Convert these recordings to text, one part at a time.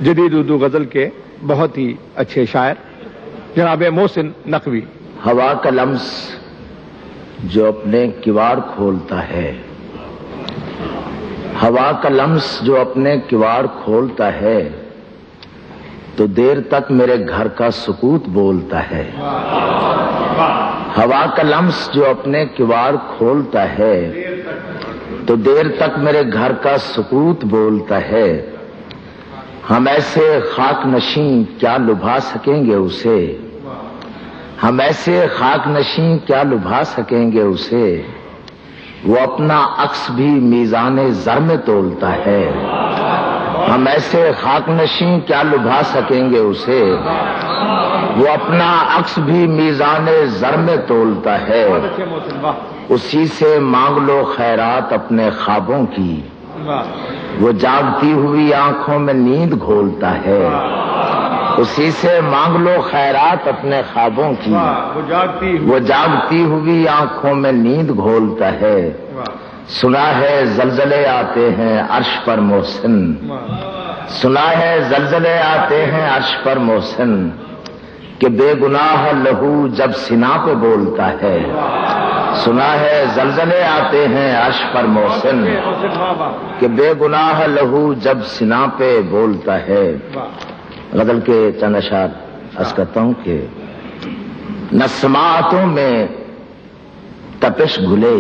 جدید اردو غزل کے بہت ہی اچھے شاعر جناب محسن نقوی۔ ہوا کا لمس جو اپنے کواڑ کھولتا ہے، ہوا کا لمس جو اپنے کواڑ کھولتا ہے تو دیر تک میرے گھر کا سکوت بولتا ہے۔ ہوا کا لمس جو اپنے کواڑ کھولتا ہے تو دیر تک میرے گھر کا سکوت بولتا ہے۔ ہم ایسے خاک نشین کیا لبھا سکیں گے اسے، ہم ایسے خاک نشین کیا لبھا سکیں گے اسے، وہ اپنا عکس بھی میزان زر میں تولتا ہے۔ ہم ایسے خاک نشین کیا لبھا سکیں گے اسے، وہ اپنا عکس بھی میزان زر میں تولتا ہے۔ اسی سے مانگ لو خیرات اپنے خوابوں کی، وہ جاگتی ہوئی آنکھوں میں نیند گھولتا ہے۔ اسی سے مانگ لو خیرات اپنے خوابوں کی، وہ جاگتی ہوئی آنکھوں میں نیند گھولتا ہے۔ سنا ہے زلزلے آتے ہیں عرش پر محسن، سنا ہے زلزلے آتے ہیں عرش پر محسن، کہ بے گناہ لہو جب سنا پہ بولتا ہے۔ سنا ہے زلزلے آتے ہیں عرش پر محسن، کہ بے گناہ لہو جب سنا پہ بولتا ہے۔ غزل کے چند اشعار عرض کرتا ہوں کہ نہ سماعتوں میں تپش گھلے،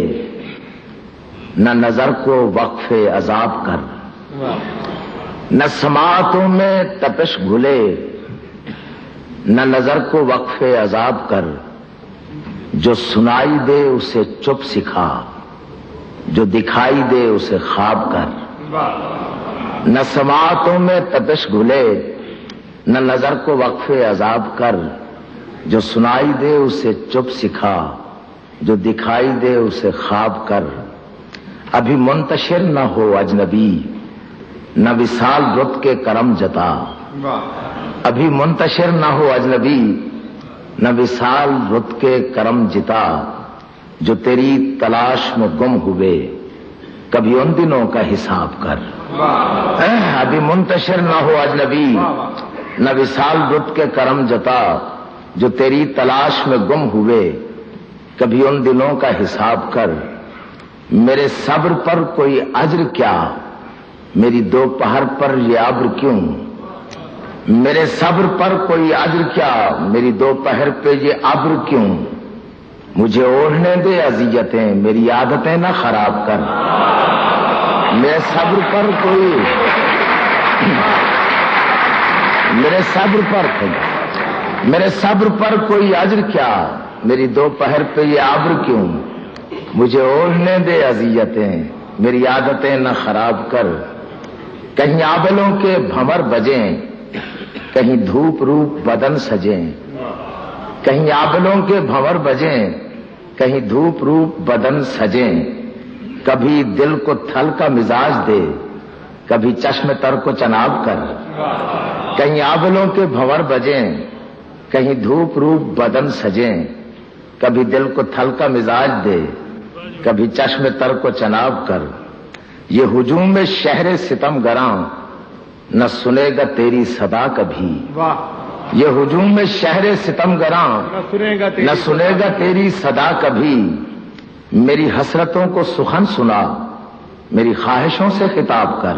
نہ نظر کو وقف عذاب کر، نہ سماعتوں میں تپش گھلے، نہ نظر کو وقف عذاب کر، جو سنائی دے اسے چپ سکھا، جو دکھائی دے اسے خواب کر۔ نہ سماعتوں میں تپش گھلے، نہ نظر کو وقف عذاب کر، جو سنائی دے اسے چپ سکھا، جو دکھائی دے اسے خواب کر۔ ابھی منتشر نہ ہو اجنبی، نہ وصال رت کے کرم جتا، ابھی منتشر نہ ہو اجنبی، نہ وصال رت کے کرم جتا، جو تیری تلاش میں گم ہوئے کبھی ان دنوں کا حساب کر۔ ابھی منتشر نہ ہو اجنبی، نہ وصال رت کے کرم جتا، جو تیری تلاش میں گم ہوئے کبھی ان دنوں کا حساب کر۔ میرے صبر پر کوئی اجر کیا، میری دوپہر پر یہ ابر کیوں، میرے صبر پر کوئی اجر کیا، میری دوپہر پہ یہ ابر کیوں، مجھے اوڑھنے دے اذیتیں میری عادتیں نہ خراب کر۔ میرے صبر پر کوئی، میرے صبر پر کوئی اجر کیا، میری دوپہر پہ یہ ابر کیوں، مجھے اوڑھنے دے اذیتیں میری عادتیں نہ خراب کر۔ کہیں آبلوں کے بھنور بجیں، کہیں دھوپ روپ بدن سجیں، کہیں آبلوں کے بھنور بجیں، کہیں دھوپ روپ بدن سجیں، کبھی دل کو تھل کا مزاج دے، کبھی چشم تر کو چناب کر۔ کہیں آبلوں کے بھنور بجیں، کہیں دھوپ روپ بدن سجیں، کبھی دل کو تھل کا مزاج دے، کبھی چشم تر کو چناب کر۔ یہ ہجوم میں شہر ستم گراں نہ سنے گا تیری صدا کبھی، یہ ہجوم میں شہر ستم گراں نہ سنے گا تیری صدا کبھی۔ میری حسرتوں کو سخن سنا، میری خواہشوں سے خطاب کر۔